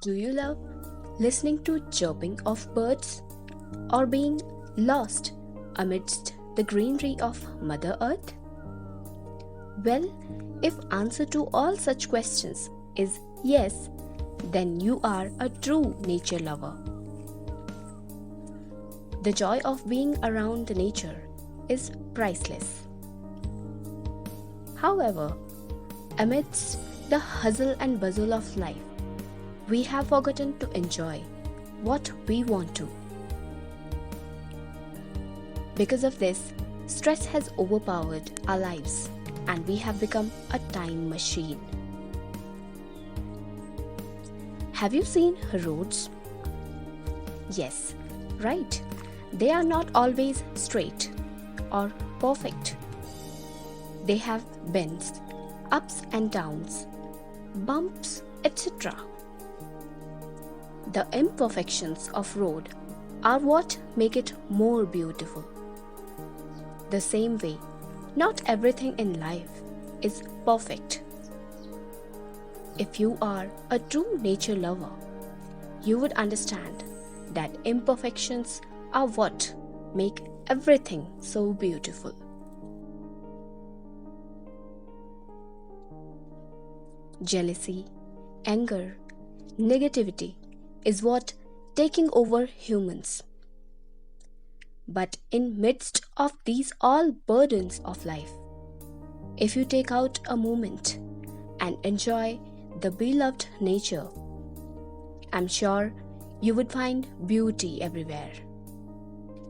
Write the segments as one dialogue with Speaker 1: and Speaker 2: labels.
Speaker 1: Do you love listening to chirping of birds or being lost amidst the greenery of Mother Earth? Well, if answer to all such questions is yes, then you are a true nature lover. The joy of being around nature is priceless. However, amidst the hustle and bustle of life, we have forgotten to enjoy what we want to. Because of this, stress has overpowered our lives and we have become a time machine. Have you seen roads? Yes, right. They are not always straight or perfect. They have bends, ups and downs, bumps, etc. The imperfections of road are what make it more beautiful. The same way, not everything in life is perfect. If you are a true nature lover, you would understand that imperfections are what make everything so beautiful. Jealousy, anger, negativity is what taking over humans. But in midst of these all burdens of life, if you take out a moment and enjoy the beloved nature, I'm sure you would find beauty everywhere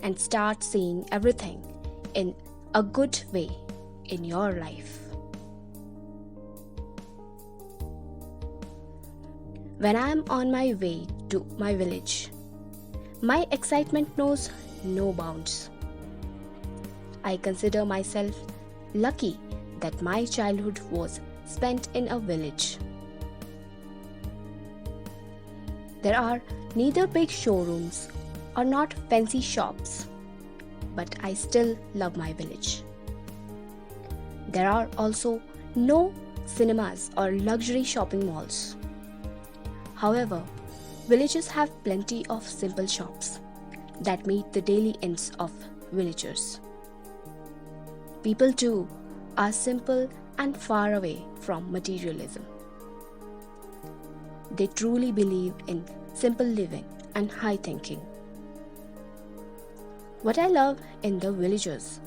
Speaker 1: and start seeing everything in a good way in your life. When I am on my way to my village, my excitement knows no bounds. I consider myself lucky that my childhood was spent in a village. There are neither big showrooms or not fancy shops, but I still love my village. There are also no cinemas or luxury shopping malls. However, villages have plenty of simple shops that meet the daily ends of villagers. People too are simple and far away from materialism. They truly believe in simple living and high thinking. What I love in the villagers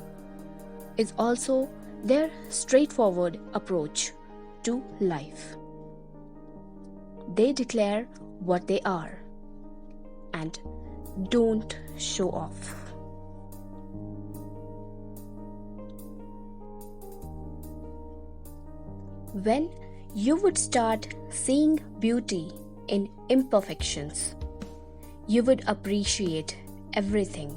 Speaker 1: is also their straightforward approach to life. They declare what they are and don't show off. When you would start seeing beauty in imperfections, you would appreciate everything.